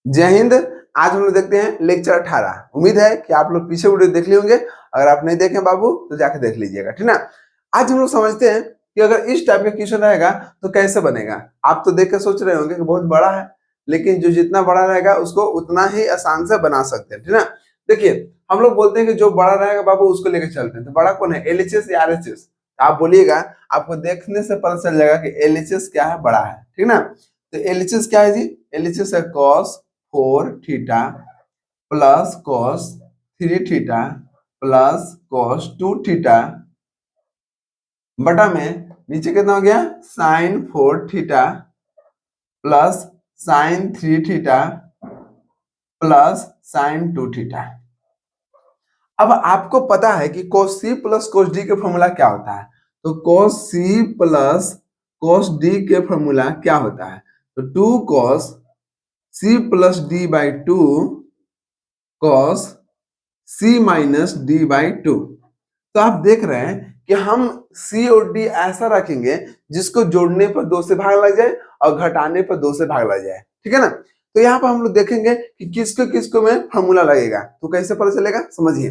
जय हिंद। आज हम लोग देखते हैं लेक्चर 18। उम्मीद है कि आप लोग पीछे वीडियो देख लिए होंगे। अगर आप नहीं देखे बाबू तो जाके देख लीजिएगा, ठीक ना। आज हम लोग समझते हैं कि अगर इस टाइप का क्वेश्चन रहेगा तो कैसे बनेगा। आप तो देख के सोच रहे होंगे कि बहुत बड़ा है, लेकिन जो जितना बड़ा रहेगा उसको उतना ही आसान से बना सकते हैं, ठीक ना। देखिए, हम लोग बोलते हैं कि जो बड़ा रहेगा बाबू उसको लेकर चलते हैं। तो बड़ा कौन है, एलएचएस या आरएचएस? आप बोलिएगा, आपको देखने से पता चल जाएगा कि एलएचएस क्या है, बड़ा है, ठीक ना। तो एलएचएस क्या है जी? एलएचएस है cos 4 theta plus cos 3 theta plus cos 2 theta बटा में नीचे कितना हो गया, sine 4 theta plus sine 3 theta plus sine 2 theta. अब आपको पता है कि cos c plus cos d का फॉर्मूला क्या होता है। तो cos c plus cos d के फॉर्मूला क्या होता है? तो 2 cos c plus d by 2 cos c minus D by 2। तो आप देख रहे हैं कि हम c और d ऐसा रखेंगे जिसको जोड़ने पर 2 से भाग लग जाए और घटाने पर 2 से भाग लग जाए, ठीक है ना। तो यहाँ पर हम लोग देखेंगे कि किसको किसको में फॉर्मूला लगेगा। तो कैसे पता चलेगा, समझिए।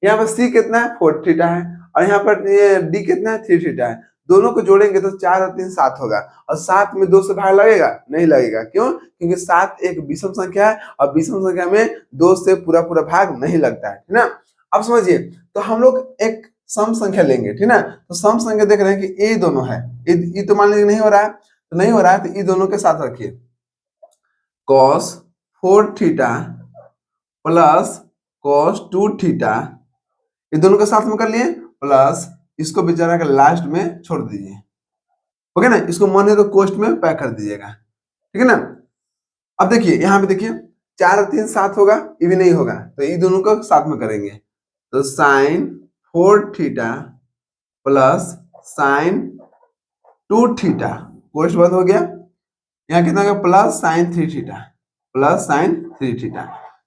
यहाँ पर c कितना है, 4 थीटा है, और यहाँ पर ये d कितना है, 3 थीटा है। दोनों को जोड़ेंगे तो 4 और 3 7 होगा, और 7 में 2 से भाग लगेगा, नहीं लगेगा। क्यों? क्योंकि 7 एक विषम संख्या है, और विषम संख्या में 2 से पूरा पूरा भाग नहीं लगता है, ठीक ना। अब समझिए, तो हम लोग एक सम संख्या लेंगे, ठीक ना। तो सम संख्या देख रहे हैं कि ये दोनों है, ये तो मान लीजिए नहीं हो रहा है, तो नहीं हो रहा है तो ये दोनों के साथ रखिए। cos 4 theta plus cos 2 theta, ये दोनों के साथ में कर लिए, प्लस इसको बेचारा के लास्ट में छोड़ दीजिए, ओके ना। इसको मन है तो कोष्ट में पैक कर दीजिएगा, ठीक है ना। अब देखिए यहाँ पे देखिए, 4 और 3 7 होगा, ये भी नहीं होगा, तो ये दोनों को साथ में करेंगे। तो sine 4 theta plus sine 2 theta, कोष्ट बंद हो गया। यहाँ कितना होगा, plus sine 3 theta plus sine 3 theta.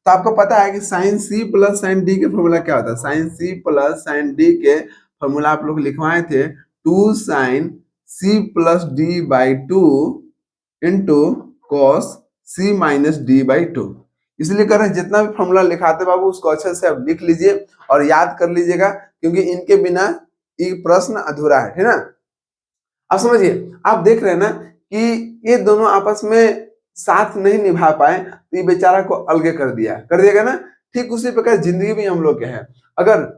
तो आपको पता है कि साइन सी प्लस साइन डी के फॉर्मूला क्या होता है। साइन सी प्लस साइन डी के फॉर्मूला आप लोग लिखवाए थे, 2 sine C plus D by 2 into cos C minus D by 2। इसलिए कर रहे हैं, जितना भी फॉर्मूला लिखाते बाबू उसको अच्छे से आप लिख लीजिए और याद कर लीजिएगा, क्योंकि इनके बिना ये प्रश्न अधूरा है, ठीक ना। अब समझिए, आप देख रहे हैं ना कि ये दोनों आपस में साथ नहीं निभा पाए, तो ये बेचारा को अलगे कर दिएगा ना। ठीक उसी प्रकार जिंदगी भी हम लोग के है। अगर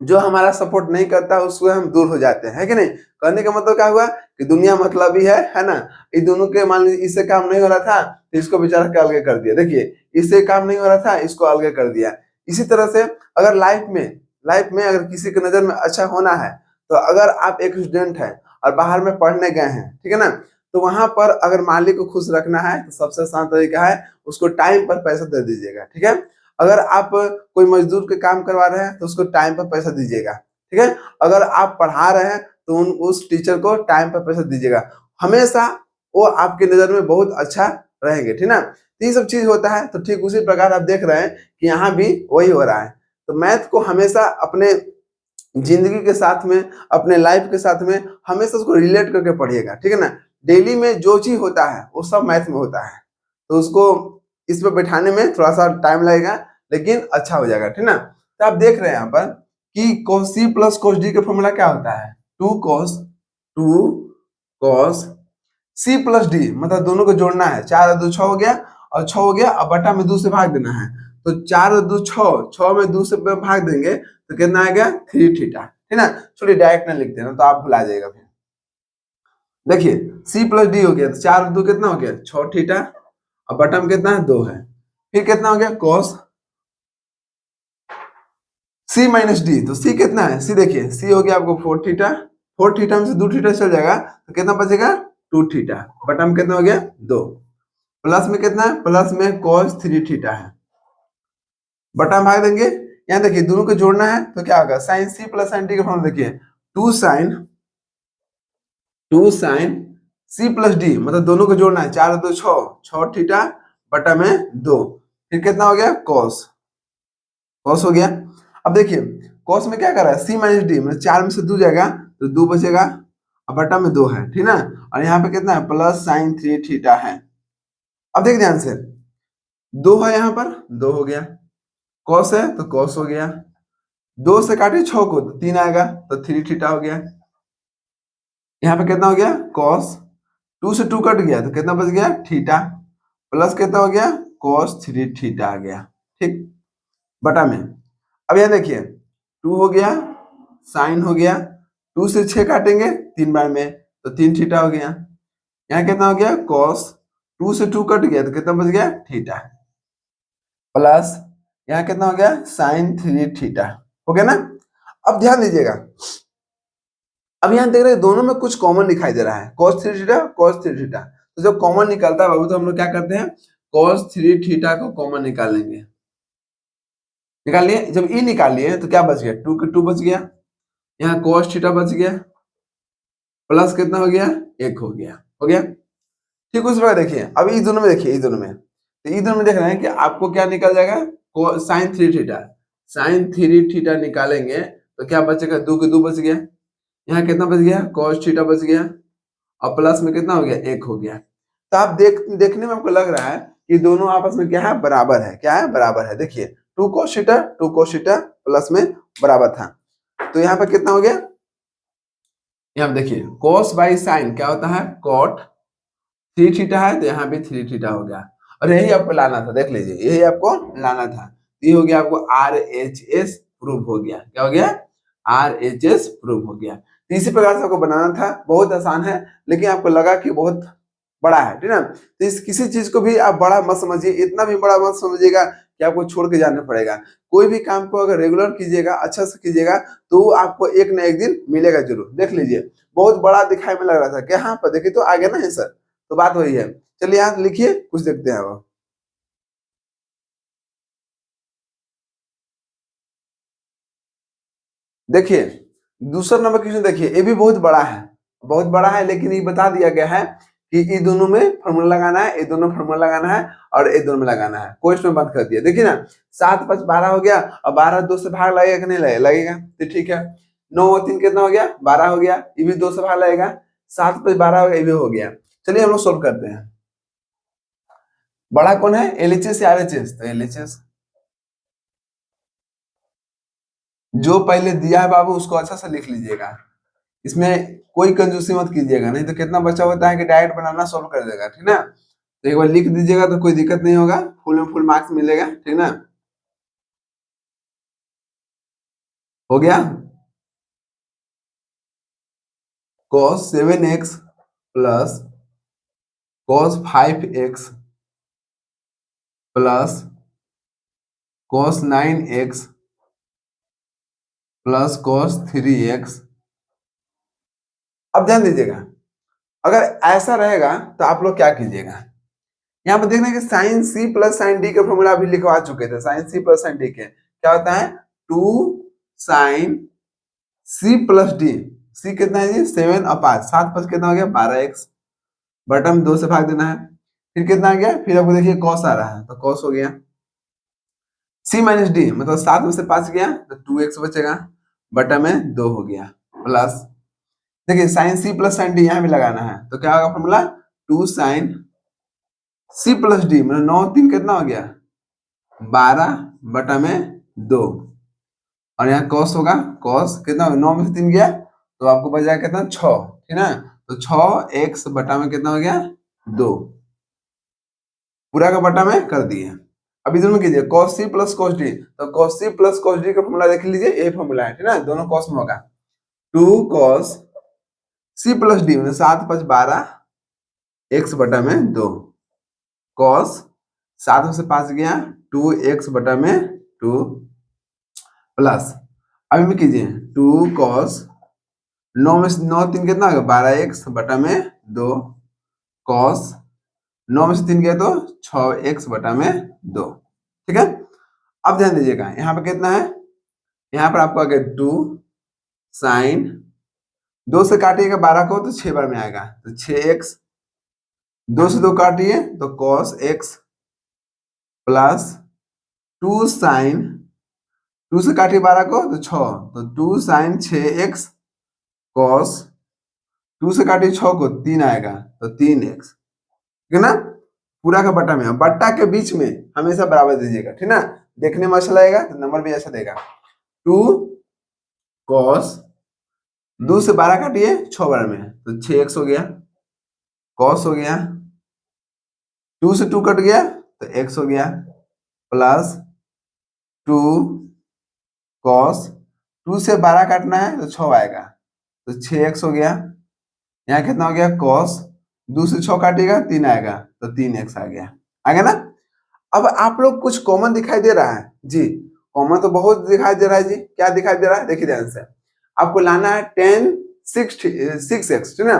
जो हमारा सपोर्ट नहीं करता उसको हम दूर हो जाते हैं, है कि नहीं। कहने का मतलब क्या हुआ कि दुनिया मतलब ही है ना। ये दोनों के मान लीजिए इससे काम नहीं हो रहा था तो इसको बेचारा के अलगे कर दिया। देखिए, इससे काम नहीं हो रहा था, इसको अलगे कर दिया। इसी तरह से अगर लाइफ में अगर किसी की नजर में अच्छा होना है, तो अगर आप एक स्टूडेंट हैं और बाहर में पढ़ने गए हैं, ठीक है ना, तो वहां पर अगर मालिक को खुश रखना है तो सबसे आसान तरीका है उसको टाइम पर पैसा दे दीजिएगा, ठीक है। अगर आप कोई मजदूर के काम करवा रहे हैं तो उसको टाइम पर पैसा दीजिएगा, ठीक है। अगर आप पढ़ा रहे हैं तो उस टीचर को टाइम पर पैसा दीजिएगा। हमेशा वो आपकी नजर में बहुत अच्छा रहेंगे, ठीक ना। तो ये सब चीज होता है। तो ठीक उसी प्रकार आप देख रहे हैं कि यहाँ भी वही हो रहा है। तो मैथ को हमेशा अपने जिंदगी के साथ में, अपने लाइफ के साथ में हमेशा उसको रिलेट करके पढ़िएगा, ठीक है ना। डेली में जो चीज होता है वो सब मैथ में होता है, तो उसको इस पे बैठाने में थोड़ा सा टाइम लगेगा, लेकिन अच्छा हो जाएगा, ठीक ना। तो आप देख रहे हैं यहाँ पर कि cos c plus cos d का फॉर्मूला क्या होता है, 2 cos c प्लस d, मतलब दोनों को जोड़ना है। 4 और 2 6 हो गया, और 6 हो गया, अब बटा में 2 से भाग देना है। तो 4 और 2 6, 6 में 2 से भाग देंगे तो कितना आएगा, 3 थीटा, ठीक ना। चलिए डायरेक्ट ना लिखते हैं तो आप भुला जाएगा फिर। देखिए, c प्लस डी हो गया, तो 4 और 2 कितना हो गया, 6 थीटा, और बटा में कितना है, 2 है। फिर कितना हो गया, cos c माइनस डी, तो c कितना है, c देखिए, c हो गया आपको 4 थीटा, 4 थीटा में से 2 थीटा चल जाएगा तो कितना बचेगा, 2 थीटा, बटा में कितना हो गया, 2। प्लस में कितना है, प्लस में cos 3 थीटा है, बटा में भाग देंगे। यहाँ देखिए, दोनों को जोड़ना है तो क्या होगा, साइन सी प्लस साइन डी का फॉर्मूला देखिए, 2 साइन सी प्लस डी, मतलब दोनों को जोड़ना है। 4 और 2 6, 6 थीटा बटा में 2, फिर कितना हो गया, कॉस हो गया। अब देखिए, कॉस में क्या कर रहा है, सी माइनस डी, मतलब 4 में से 2 जाएगा तो 2 बचेगा, और बटा में 2 है, ठीक ना। और यहाँ पे कितना है, प्लस साइन 3 थीटा है। अब देख ध्यान से, 2 है यहाँ पर, 2 हो गया। कॉस है तो कॉस हो गया। 2 से काटे 6 को तो 3 आएगा, तो 3 थीटा हो गया। यहाँ पे कितना हो गया, कॉस। 2 से 2 कट गया तो कितना बच गया, थीटा। प्लस कितना हो गया, कॉस 3 थीटा आ गया। ठीक, बटा में। अब यहाँ देखिए 2 हो गया, साइन हो गया। 2 से 6 काटेंगे 3 बार में तो 3 थीटा हो गया। यहाँ कितना हो गया, कॉस। 2 से 2 कट गया तो कितना बच गया, थीटा। प्लस यहाँ कितना हो गया, साइन 3 थीटा। हो गया ना। अब ध्यान दीजिएगा, अब यहाँ देख रहे हैं दोनों में कुछ कॉमन दिखाई दे रहा है, cos 3 थीटा cos 3 थीटा। तो जब कॉमन निकलता है बाबू तो हम लोग क्या करते हैं, cos 3 थीटा को कॉमन निकालेंगे। निकाल लिए, जब ई निकाल लिए तो क्या बच गया, 2 के 2 बच गया। यहाँ cos थीटा बच गया, प्लस कितना हो गया, 1 हो गया। हो गया। ठीक, उस प्रकार देखिए अब इस दोनों में, देखिए इस दोनों में, तो इस दोनों में देख रहे हैं कि आपको क्या निकल जाएगा, साइन 3 थीटा। साइन 3 थीटा निकालेंगे तो क्या बचेगा, 2 के 2 बच गया। यहाँ कितना बच गया, cos थीटा बच गया, और प्लस में कितना हो गया, 1 हो गया। तो आप देखने में आपको लग रहा है कि दोनों आपस में क्या है, बराबर है। क्या है, बराबर है। देखिए 2 cos theta 2 cos theta plus में बराबर था। तो यहाँ पर कितना हो गया, यहाँ देखिए cos बाई साइन क्या होता है, cot। 3 थीटा है तो यहाँ भी 3 थीटा हो गया। और यही आपको लाना था, देख लीजिए यही आपको लाना था। ये हो गया आपको RHS प्रूव हो गया। क्या हो गया, RHS प्रूव हो गया। तो इसी प्रकार से आपको बनाना था, बहुत आसान है, लेकिन आपको लगा कि बहुत बड़ा है, ठीक है ना। तो इस किसी चीज को भी आप बड़ा मत समझिए, इतना भी बड़ा मत समझिएगा कि आपको छोड़ के जाना पड़ेगा। कोई भी काम को अगर रेगुलर कीजिएगा, अच्छा से कीजिएगा, तो आपको एक न एक दिन मिलेगा जरूर। देख लीजिए बहुत बड़ा दिखाई में लग रहा था, क्या हाँ पर देखिए तो आगे ना है सर, तो बात वही है। चलिए यहाँ लिखिए, कुछ देखते हैं अब। देखिए दूसरा नंबर क्वेश्चन देखिए, ये भी बहुत बड़ा है, बहुत बड़ा है, लेकिन ये बता दिया गया है कि ये दोनों में फॉर्मूला लगाना है, ये दोनों फॉर्मूला लगाना है, और ये दोनों में लगाना है। कोई इसमें बंद कर दिया। देखिए ना, 7 5 12 हो गया, और 12 2 से भाग लगेगा कि नहीं लगेगा, लगेगा तो ठीक है। 9 और 3 कितना हो गया, 12 हो गया, ये भी 2 से भाग लगेगा। 7 5 12 हो गया, ये भी हो गया। चलिए हम लोग सोल्व करते हैं। बड़ा कौन है, एलएचएस या आरएचएस, तो एलएचएस। जो पहले दिया है बाबू उसको अच्छा से लिख लीजिएगा, इसमें कोई कंजूसी मत कीजिएगा, नहीं तो कितना बच्चा होता है कि डायरेक्ट बनाना सॉल्व कर देगा, ठीक ना। तो एक बार लिख दीजिएगा तो कोई दिक्कत नहीं होगा, फुल में फुल मार्क्स मिलेगा, ठीक ना। हो गया, cos 7x plus cos 5x plus cos 9x plus cos 3x। अब ध्यान दीजिएगा, अगर ऐसा रहेगा तो आप लोग क्या कीजिएगा, यहाँ पर देखना कि साइन सी प्लस साइन डी का फॉर्मूला अभी लिखवा चुके थे। साइन सी प्लस साइन डी के क्या होता है, 2 साइन सी प्लस डी। सी कितना है जी, 7 और 5, 7 5 कितना हो गया, 12x। बटा में 2 से भाग देना है, फिर कितना आ गया, फिर आपको देखिए कॉस आ रहा है तो कॉस हो गया। सी माइनस डी मतलब 7 में से 5 गया तो 2x बचेगा, बटा में 2 हो गया। प्लस देखिए साइन सी प्लस साइन डी यहाँ भी लगाना है, तो क्या होगा फॉर्मूला, 2 साइन सी प्लस डी मतलब 9 3 कितना हो गया, 12 बटा में 2, और यहाँ कॉस होगा, कॉस कितना होगा, 9 में से 3 गया तो आपको बच जाएगा कितना, 6, ठीक है। तो 6x बटा में कितना हो गया, 2, पूरा का बटा में कर दिए। अब इधर में कीजिए cos c plus cos d, तो cos c plus cos d का फॉर्मूला देख लीजिए, ये फॉर्मूला है, ठीक है, दोनों cos में होगा। 2 cos c प्लस d मतलब 7 5 12 x बटा में 2, cos 7 में से 5 गया 2x बटा में 2, प्लस अभी में कीजिए 2 cos 9 में से 9 3 कितना होगा, 12x बटा में 2, cos 9 में से 3 गया तो 6x बटा में 2, ठीक है। अब ध्यान दीजिएगा यहाँ पे कितना है, यहाँ पर आपको अगर 2 साइन 2 से काटिएगा 12 को तो 6 बार में आएगा तो 6x, 2 से 2 काटिए तो cos x प्लस 2 साइन 2 से काटिए 12 को तो 6, तो 2 साइन 6x cos 2 से काटिए 6 को 3 आएगा तो 3x, ठीक है ना। पूरा का बट्टा में, बट्टा के बीच में हमेशा बराबर दीजिएगा, ठीक ना, देखने में अच्छा लगेगा तो नंबर भी अच्छा देगा। 2 cos, 2 से 12 काटिए 6 बार में तो 6x हो गया, cos हो गया, 2 से 2 कट गया तो x हो गया, प्लस 2 cos, 2 से 12 काटना है तो 6 आएगा तो 6x हो गया। यहाँ कितना हो गया cos, 2 से 6 काटिएगा 3 आएगा तो 3x आ गया, आ गया ना। अब आप लोग कुछ कॉमन दिखाई दे रहा है जी, कॉमन तो बहुत दिखाई दे रहा है जी, क्या दिखाई दे रहा है देखिए ध्यान से, आपको लाना है 10 6x, ठीक ना।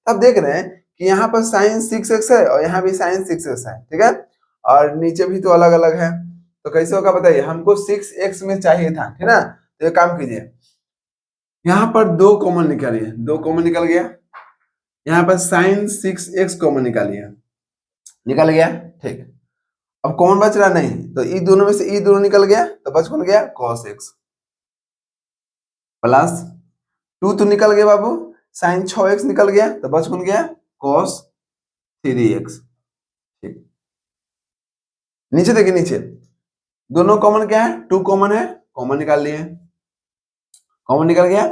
तब देख रहे हैं कि यहाँ पर साइन 6x है और यहाँ भी साइन 6x है, ठीक है, और नीचे भी तो अलग अलग है, तो कैसे होगा बताइए, हमको 6x में चाहिए था, ठीक ना। तो एक काम कीजिए, यहाँ पर 2 कॉमन निकालिए, 2 कॉमन निकल गया, यहाँ पर साइन 6x कॉमन निकालिए, निकल गया, ठीक। अब कौन बच रहा नहीं, तो ई दोनों में से ई दोनों निकल गया तो बच कौन गया cos x, प्लस 2 तो निकल गया बाबू, साइन 6x निकल गया तो बच कौन गया cos 3x, ठीक। नीचे देखिए, नीचे दोनों कॉमन क्या है, 2 कॉमन है, कॉमन निकाल लिए, कॉमन निकल गया।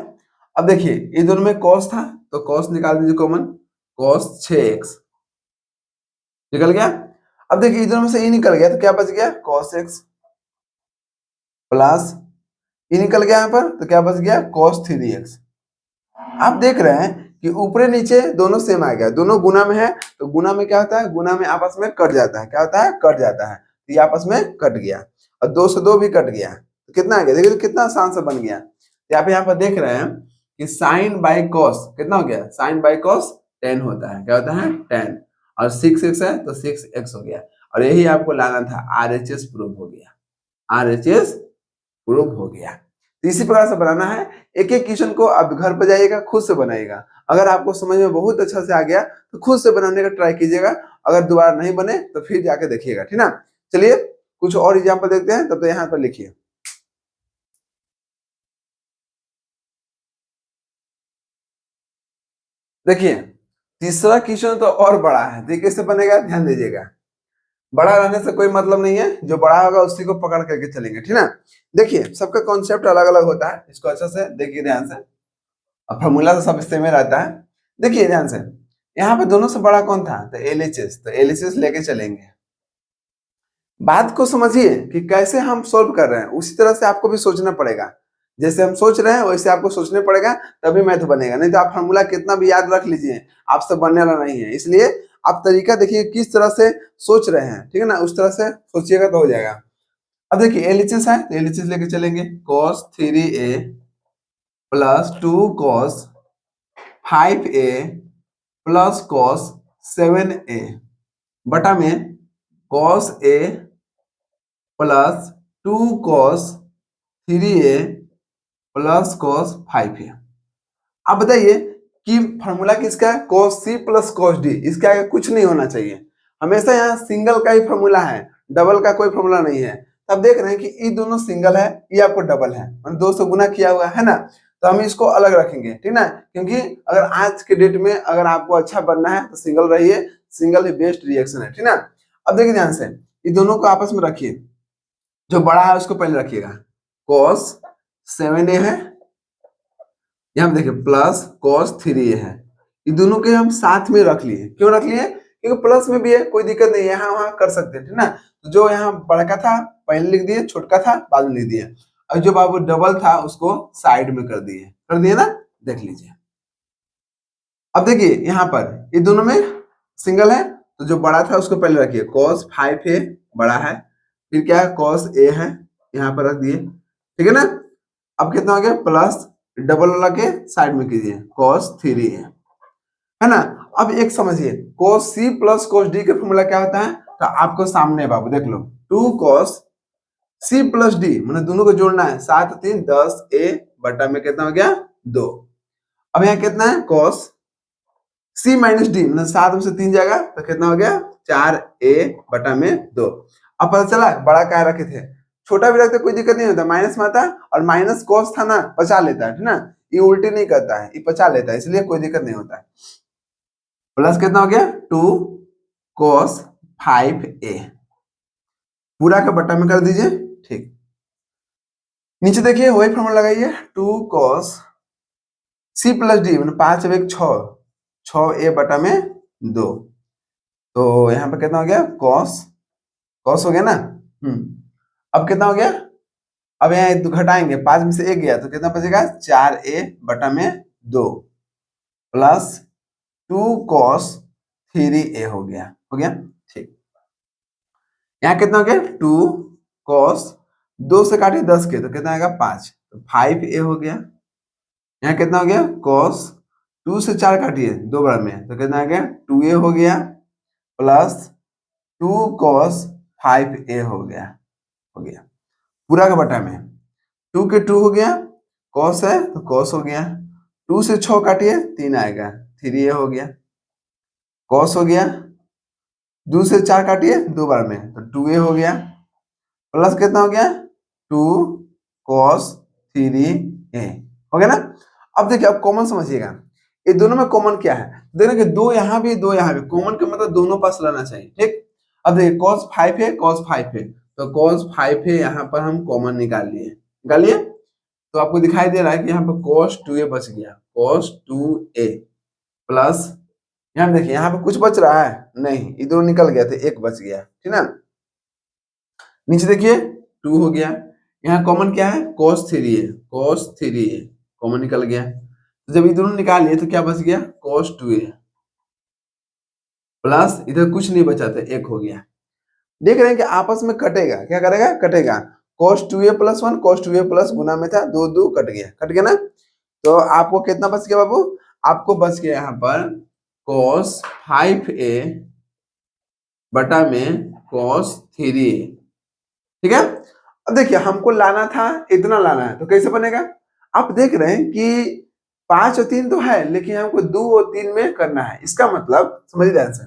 अब देखिए ये दोनों में cos था तो cos निकाल दीजिए कॉमन, cos 6x निकल गया। अब देखिए इधर में से ई निकल गया तो क्या बच गया cos x, प्लस ई निकल गया यहाँ पर तो क्या बच गया cos 3x। आप देख रहे हैं कि ऊपरे नीचे दोनों सेम आ गया, दोनों गुना में है तो गुना में क्या होता है, गुना में आपस में कट जाता है, क्या होता है कट जाता है, तो ये आपस में कट गया और 2 से 2 भी कट गया तो कितना आ गया, देखिए तो कितना आसान से बन गया। तो आप यहाँ पर देख रहे हैं कि साइन बाई कॉस कितना हो गया, साइन बाई कॉस 10 होता है, क्या होता है 10, और 6x है तो 6x हो गया, और यही आपको लाना था, RHS प्रूव हो गया, RHS प्रूव हो गया। तो इसी प्रकार से बनाना है, एक एक क्वेश्चन को आप घर पर जाइएगा खुद से बनाइएगा, अगर आपको समझ में बहुत अच्छा से आ गया तो खुद से बनाने का ट्राई कीजिएगा, अगर दोबारा नहीं बने तो फिर जाके देखिएगा, ठीक ना। चलिए कुछ और एग्जांपल देखते हैं, तब तो यहाँ पर लिखिए, देखिए तीसरा क्वेश्चन तो और बड़ा है, देखिए कैसे बनेगा, ध्यान दीजिएगा, बड़ा रहने से कोई मतलब नहीं है, जो बड़ा होगा उसी को पकड़ करके चलेंगे, ठीक ना। देखिए सबका कॉन्सेप्ट अलग अलग होता है, इसको अच्छे से देखिए ध्यान से, और फॉर्मूला तो सब सेम ही रहता है। देखिए ध्यान से, यहाँ पे दोनों से बड़ा कौन था, तो LHS, तो LHS लेके चलेंगे। बात को समझिए कि कैसे हम सोल्व कर रहे हैं, उसी तरह से आपको भी सोचना पड़ेगा, जैसे हम सोच रहे हैं वैसे आपको सोचने पड़ेगा, तभी मैथ बनेगा, नहीं तो आप फॉर्मूला कितना भी याद रख लीजिए आपसे बनने वाला नहीं है। इसलिए आप तरीका देखिए किस तरह से सोच रहे हैं, ठीक है ना, उस तरह से सोचिएगा तो हो जाएगा। अब देखिए LHS है तो LHS लेके चलेंगे, cos 3a plus 2 cos 5a plus cos 7a बटा में cos a plus 2 cos 3a plus cos 5a। आप बताइए कि फॉर्मूला किसका है, cos c plus cos d, इसके आगे कुछ नहीं होना चाहिए, हमेशा यहाँ सिंगल का ही फॉर्मूला है, डबल का कोई फॉर्मूला नहीं है। तब देख रहे हैं कि ये दोनों सिंगल है, ये आपको डबल है, 2 से गुना किया हुआ है ना, तो हम इसको अलग रखेंगे, ठीक ना, क्योंकि अगर आज के डेट में अगर आपको अच्छा बनना है तो सिंगल रहिए, सिंगल ही बेस्ट रिएक्शन है, ठीक ना। अब देखिए ध्यान से, ये दोनों को आपस में रखिए, जो बड़ा है उसको पहले रखिएगा, cos 7a है, यहाँ देखिए प्लस cos 3a है, ये दोनों के हम साथ में रख लिए, क्यों रख लिए, क्योंकि प्लस में भी है, कोई दिक्कत नहीं है, यहाँ वहां कर सकते हैं, ठीक ना। तो जो यहाँ बड़का था पहले लिख दिए, छोटका था बाद में लिख दिए, और जो बाबू डबल था उसको साइड में कर दिए ना, देख लीजिए। अब देखिए यहाँ पर ये दोनों में सिंगल है, तो जो बड़ा था उसको पहले रखिए, cos 5a बड़ा है, फिर क्या है cos a है, यहाँ पर रख दिए, ठीक है ना। अब कितना हो गया, प्लस डबल वाला के साइड में कीजिए, cos 3a है ना। अब एक समझिए, cos c plus cos d का फॉर्मूला क्या होता है, तो आपको सामने बाबू देख लो, 2 cos c प्लस d, मतलब दोनों को जोड़ना है, 7 3 10 a बटा में कितना हो गया 2। अब यहाँ कितना है cos c माइनस d, मतलब 7 में से 3 जाएगा तो कितना हो गया 4a बटा में 2। अब पता चला बड़ा क्या रखे थे, छोटा भी रखते कोई दिक्कत नहीं होता, माइनस में आता है, और माइनस cos था ना बचा लेता है, ठीक ना, ये उल्टी नहीं करता है, ये बचा लेता है, इसलिए कोई दिक्कत नहीं होता है। प्लस कितना हो गया 2 cos 5a पूरा का बटा में कर दीजिए। ठीक, नीचे देखिए वही फॉर्मूला लगाइए, 2 cos c प्लस डी मतलब 5 और 1 6, 6a बटा में 2। तो यहाँ पे कितना हो गया, cos cos हो गया ना। अब कितना हो गया, अब यहाँ घटाएंगे, 5 में से 1 गया तो कितना बचेगा, 4a बटा में 2 प्लस 2 cos 3a हो गया, हो गया। ठीक, यहाँ कितना हो गया, 2 cos 2 से काटिए 10 के तो कितना आएगा 5, तो 5a हो गया। यहाँ कितना हो गया, cos 2 से 4 काटिए 2 बार में तो कितना आ गया 2a हो गया प्लस 2 cos 5a हो गया, हो गया पूरा का बटा में। 2 के 2 हो गया, cos है तो cos हो गया, 2 से 6 काटिए 3 आएगा, 3a हो गया, cos हो गया, 2 से 4 काटिए 2 बार में तो 2a हो गया प्लस कितना हो गया 2 cos 3a हो गया ना। अब देखिए, अब कॉमन समझिएगा, ये दोनों में कॉमन क्या है, देखिए कि 2 यहाँ भी 2 यहाँ भी, कॉमन का मतलब दोनों पास रहना चाहिए। ठीक, अब देखिए cos 5 है, cos 5 है तो cos 5 है यहाँ पर हम कॉमन निकालिए तो आपको दिखाई दे रहा है कि यहाँ पर cos 2a बच गया, cos 2a प्लस यहाँ देखिए यहाँ पे कुछ बच रहा है नहीं, इधर निकल गया तो 1 बच गया, ठीक ना। नीचे देखिए 2 हो गया, यहाँ कॉमन क्या है, cos 3a, cos 3a common निकल गया, तो जब इधर निकाल लिए तो क्या बच गया, cos 2a प्लस इधर कुछ नहीं बचा था 1 हो गया। देख रहे हैं कि आपस में कटेगा, क्या करेगा, कटेगा, cos 2a plus 1 cos 2a plus गुना में था 2 2 कट गया ना। तो आपको कितना बच गया बाबू, आपको बच गया यहाँ पर cos 5a बटा में cos 3a, ठीक है। अब देखिए हमको लाना था, इतना लाना है तो कैसे बनेगा, आप देख रहे हैं कि 5 और 3 तो है लेकिन हमको 2 और 3 में करना है। इसका मतलब समझिए ध्यान से,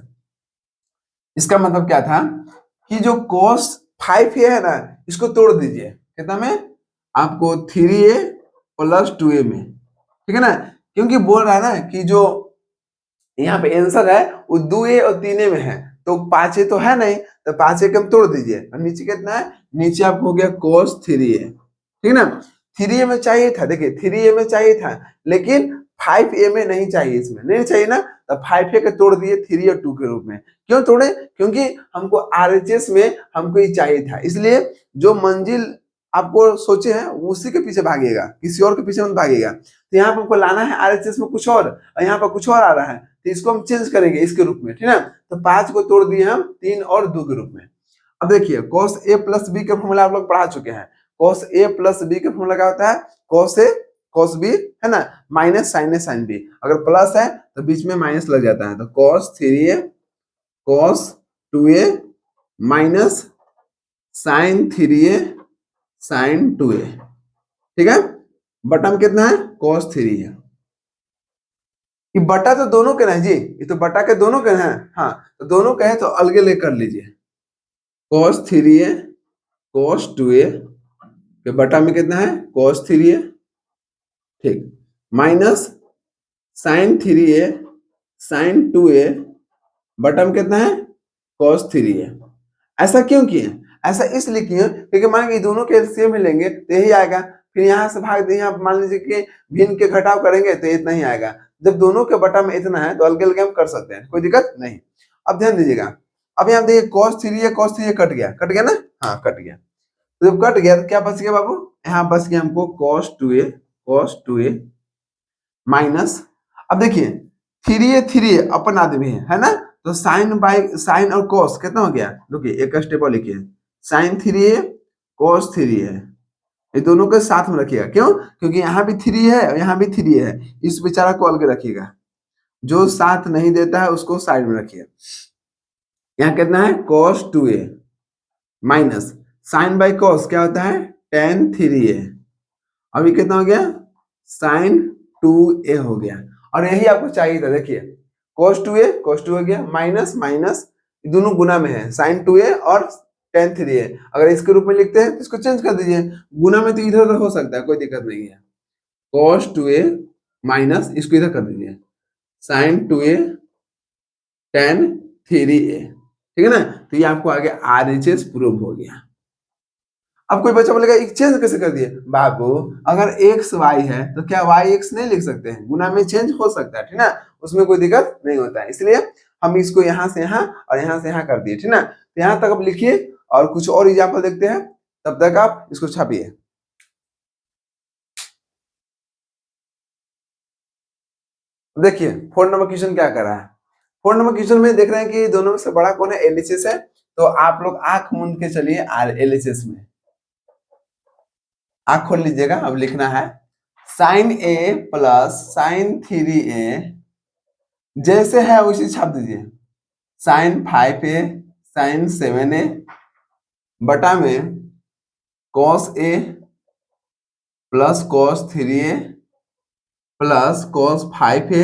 इसका मतलब क्या था कि जो cos 5a है ना इसको तोड़ दीजिए, कितना में, आपको 3a प्लस 2a में, ठीक है ना, क्योंकि बोल रहा है ना कि जो यहाँ पे आंसर है वो 2a और 3a में है, तो 5a तो है नहीं तो 5a को हम तोड़ दीजिए और नीचे कितना है, नीचे आपको हो गया cos 3a, ठीक है ना। 3a में चाहिए था, देखिए 3a में चाहिए था लेकिन 5a में नहीं चाहिए, इसमें नहीं चाहिए ना, तो 5a को तोड़ दिए 3 और 2 के रूप में। क्यों तोड़े, क्योंकि हमको RHS में हमको ये चाहिए था, इसलिए जो मंजिल आपको सोचे हैं उसी के पीछे भागेगा, किसी और के पीछे मत भागेगा। तो यहाँ पर हमको लाना है RHS में कुछ और यहाँ पर कुछ और आ रहा है तो इसको हम चेंज करेंगे इसके रूप में, ठीक है। तो 5 को तोड़ दिए हम 3 और 2 के रूप में। अब देखिए cos a प्लस बी का फॉर्मूला आप लोग पढ़ा चुके हैं, cos a प्लस बी का फॉर्मूला क्या होता है, cos a cos b है ना minus sin a sin b, अगर प्लस है तो बीच में माइनस लग जाता है, तो cos 3a cos 2a minus sin 3a sin 2a, ठीक है। बटा में कितना है, cos 3 है, ये बटा तो दोनों के हैं जी, ये तो बटा के दोनों के हैं, हाँ तो दोनों के हैं तो अलगे ले कर लीजिए, cos 3a cos 2a के बटा में कितना है cos 3a, ठीक, minus sin 3a sin 2a बटा में कितना है cos 3a। ऐसा क्यों किए, ऐसा इसलिए किए क्योंकि मान लीजिए दोनों के एलसीएम में लेंगे तो यही आएगा, फिर यहाँ से भाग दें, यहाँ मान लीजिए कि भिन्न के घटाव करेंगे तो इतना ही आएगा, जब दोनों के बटा में इतना है तो अलग अलग हम कर सकते हैं, कोई दिक्कत नहीं। अब ध्यान दीजिएगा, अब यहाँ देखिए cos 3a कट गया ना, हाँ कट गया, तो जब कट गया तो क्या बच गया बाबू, यहाँ बच गया हमको cos 2a माइनस, अब देखिए 3a अपन आदमी है ना, तो साइन और cos कितना हो गया, देखिए एक स्टेप और लिखिए, sin 3a cos 3a, ये दोनों के साथ में रखिएगा, क्यों, क्योंकि यहाँ भी 3 है और यहाँ भी 3 है, इस बेचारा को अलग रखिएगा, जो साथ नहीं देता है उसको साइड में रखिए। यहाँ कितना है cos 2a minus sine by cos क्या होता है tan 3a, अभी कितना हो गया sin 2a हो गया, और यही आपको चाहिए था, देखिए cos 2 हो गया माइनस माइनस दोनों गुना में है sin 2a और tan 3a, अगर इसके रूप में लिखते हैं तो इसको चेंज कर दीजिए, गुना में तो इधर उधर हो सकता है, कोई दिक्कत नहीं है, cos 2a माइनस इसको इधर कर दीजिए sin 2a tan 3a, ठीक है ना। तो ये आपको आगे RHS प्रूव हो गया। अब कोई बच्चा बोलेगा चेंज कैसे कर दिए? बाबू अगर x y है तो क्या y x नहीं लिख सकते हैं? गुना में चेंज हो सकता है, ठीक ना, उसमें कोई दिक्कत नहीं होता है। इसलिए हम इसको यहाँ से यहाँ और यहाँ से यहाँ कर दिए, ठीक ना। तो यहाँ तक अब लिखिए और कुछ और एग्जाम्पल देखते हैं, तब तक आप इसको छापिए। देखिए 4 नंबर क्वेश्चन क्या कर रहा है। 4 नंबर क्वेश्चन में देख रहे हैं कि दोनों में से बड़ा कौन है? LHS है। तो आप लोग आंख मूंद के चलिए LHS में, आंख खोल लीजिएगा। अब लिखना है sin A plus sin 3A, जैसे है उसी छाप दीजिए। sin 5A sin 7A बटा में cos A plus cos 3A plus cos 5A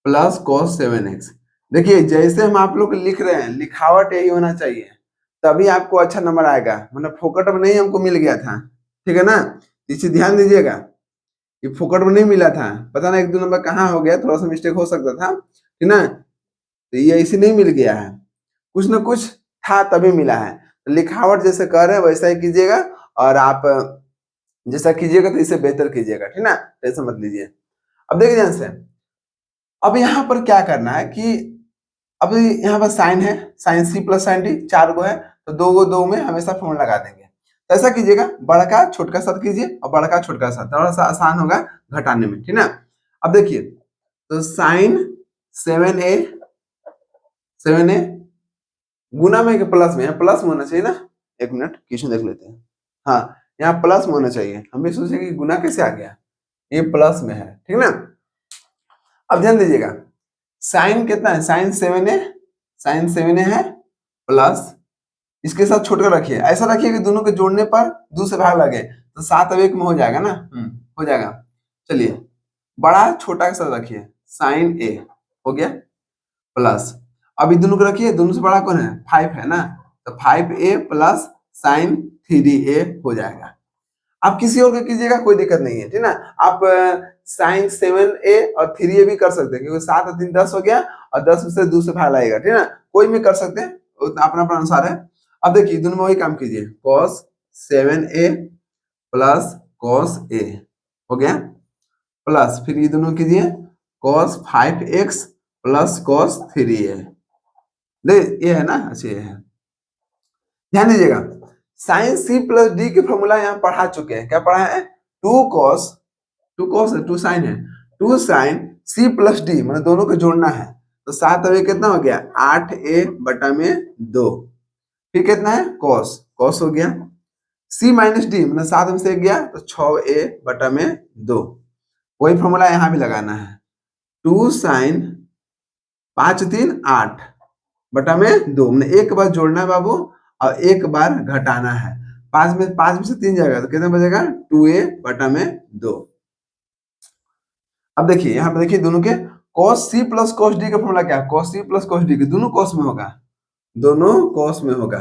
plus cos 7x। देखिए जैसे हम आप लोग लिख रहे हैं, लिखावट यही होना चाहिए, तभी आपको अच्छा नंबर आएगा। मतलब फोकट में नहीं हमको मिल गया था, ठीक है ना। इसे ध्यान दीजिएगा, ये फोकट में नहीं मिला था, पता ना 1-2 नंबर कहाँ हो गया, थोड़ा सा मिस्टेक हो सकता था, ठीक ना। तो ये ऐसे नहीं मिल गया है, कुछ ना कुछ था तभी मिला है। तो लिखावट जैसे कर रहे हैं वैसा ही कीजिएगा, और आप जैसा कीजिएगा तो इसे बेहतर कीजिएगा, ठीक ना, टेंशन मत लीजिए। अब देखिए ध्यान से, अब यहाँ पर क्या करना है कि अब यहाँ पर साइन है, साइन सी प्लस साइन डी, 4 गो है, तो 2 गो 2 में हमेशा फॉर्मूला लगा देंगे। तो ऐसा कीजिएगा, बड़ा का छोटका साथ कीजिए और बड़ा का छोटका साथ, थोड़ा सा आसान होगा घटाने में, ठीक ना। अब देखिए तो साइन 7A गुना में प्लस में, यहाँ प्लस में होना चाहिए ना। 1 मिनट क्वेश्चन देख लेते हैं। हाँ यहाँ प्लस में होना चाहिए, हम भी सोचे कि गुना कैसे आ गया, ये प्लस में है, ठीक ना। अब ध्यान दीजिएगा, साइन कितना है? साइन 7A है प्लस, इसके साथ छोटकर रखिए, ऐसा रखिए कि दोनों के जोड़ने पर 2 से भाग लगे, तो 7 अब 1 में हो जाएगा ना। हो जाएगा। चलिए बड़ा छोटा के साथ रखिए, साइन A हो गया प्लस, अभी दोनों को रखिए, दोनों से बड़ा कौन है? 5 है ना, तो 5A प्लस साइन 3A हो जाएगा। आप किसी और का कीजिएगा कोई दिक्कत नहीं है, ठीक ना। आप साइन 7A और 3A भी कर सकते हैं, क्योंकि 7 और 3 10 हो गया, और 10 में से 2 से भाग लगेगा, ठीक ना। कोई भी कर सकते हैं, अपना अपना अनुसार है। अब देखिए दोनों में वही काम कीजिए, cos 7A plus cos A हो गया प्लस, फिर ये दोनों कीजिए cos 5x plus cos 3A। देख ये है ना, अच्छा ये है। ध्यान दीजिएगा, साइन C प्लस D के फॉर्मूला यहाँ पढ़ा चुके हैं। क्या पढ़ा है? 2 cos 2 साइन है, 2 साइन C प्लस D, मतलब दोनों को जोड़ना है। तो 7 अब कितना हो गया? 8A बटा में 2, फिर कितना है? cos हो गया, C माइनस D मतलब 7 में से 1 गया, तो 6A बटा में 2। वही फॉर्मूला यहाँ भी लगाना है, 2 साइन 5 3 8 बटा में 2, मतलब एक बार जोड़ना है बाबू और एक बार घटाना है। 5 में से 3 जाएगा तो कितना बचेगा? 2A बटा में 2। अब देखिए यहाँ पे देखिए दोनों के cos C plus cos D का फॉर्मूला क्या है? cos C plus cos D के दोनों cos में होगा, दोनों cos में होगा।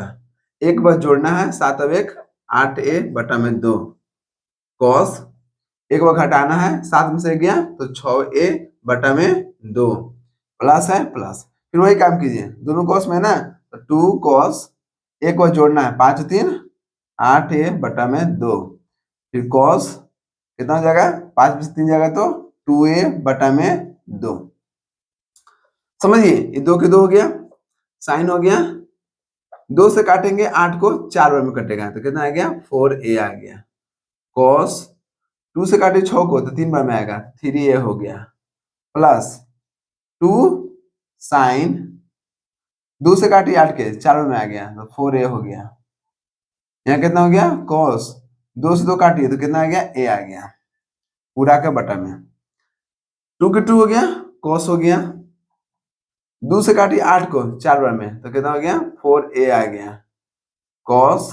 एक बार जोड़ना है, 7 अब 1 8A बटा में 2 cos, एक बार घटाना है, 7 में से 1 गया तो 6A बटा में 2 प्लस है प्लस, फिर वही काम कीजिए, दोनों cos में है ना, तो 2 cos, एक बार जोड़ना है, 5 3 8A बटा में 2, फिर cos कितना हो जाएगा? 5 में से 3 जाएगा तो 2A बटा में 2। समझिए ये 2 के 2 हो गया, साइन हो गया, 2 से काटेंगे 8 को 4 बार में कटेगा, तो कितना आ गया? 4A आ गया। cos 2 से काटे 6 को तो 3 बार में आएगा, 3A हो गया प्लस 2 साइन 2 से काटे 8 के 4 बार में आ गया, तो 4A हो गया। यहाँ कितना हो गया? cos 2 से 2 काटिए तो कितना आ गया? A आ गया पूरा का बटा में, 2 के 2 हो गया, cos हो गया, 2 से काटिए 8 को 4 बार में तो कितना हो गया? 4A आ गया cos,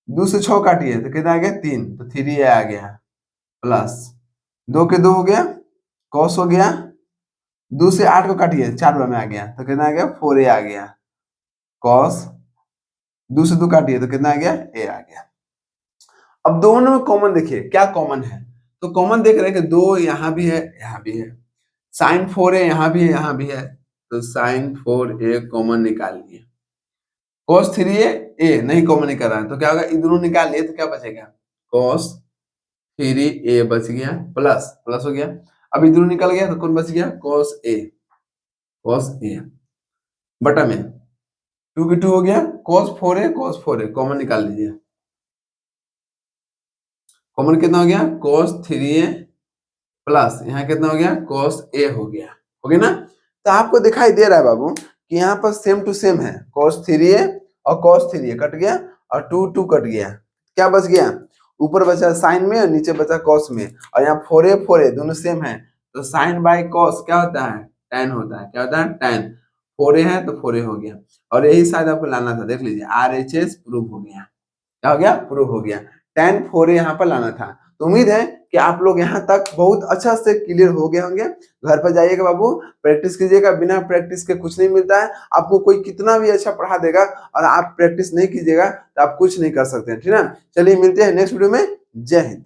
2 से 6 काटिए तो कितना आ गया? 3, तो 3A आ गया प्लस 2 के 2 हो गया, cos हो गया, 2 से 8 को काटिए 4 बार में आ गया तो कितना आ गया? 4A आ गया cos, 2 से 2 काटिए तो कितना आ गया? A आ गया। अब दोनों में कॉमन देखिए क्या कॉमन है, तो कॉमन देख रहे हैं कि 2 यहाँ भी है यहाँ भी है, साइन 4A यहाँ भी है यहाँ भी है, तो साइन 4a कॉमन निकाल लिए। cos 3a नहीं कॉमन निकल रहा है तो क्या होगा, ये दोनों निकाल लिए तो क्या बचेगा, cos 3a बच गया, प्लस प्लस हो गया। अब ये दोनों निकल गया तो कौन बच गया, cos a बटा में 2 की 2 हो गया, cos 4a कॉमन निकाल लीजिए। कॉमन कितना हो गया, cos 3a प्लस यहाँ कितना हो गया, cos a हो गया, हो गया ना। तो आपको दिखाई दे रहा है बाबू कि यहाँ पर सेम टू सेम है, cos 3a और cos 3a कट गया और 2 कट गया, क्या बच गया, ऊपर बचा साइन में और नीचे बचा cos में, और यहाँ 4a दोनों सेम है तो साइन बाय cos क्या होता है, tan होता है, क्या होता है, tan। 4a है तो 4a हो गया, और यही शायद आपको लाना था, देख लीजिए RHS प्रूव हो गया, क्या हो गया, प्रूव हो गया, tan 4a यहाँ पर लाना था। तो उम्मीद है कि आप लोग यहाँ तक बहुत अच्छा से क्लियर हो गए होंगे। घर पर जाइएगा बाबू, प्रैक्टिस कीजिएगा, बिना प्रैक्टिस के कुछ नहीं मिलता है। आपको कोई कितना भी अच्छा पढ़ा देगा और आप प्रैक्टिस नहीं कीजिएगा तो आप कुछ नहीं कर सकते हैं, ठीक है। चलिए मिलते हैं नेक्स्ट वीडियो में, जय हिंद।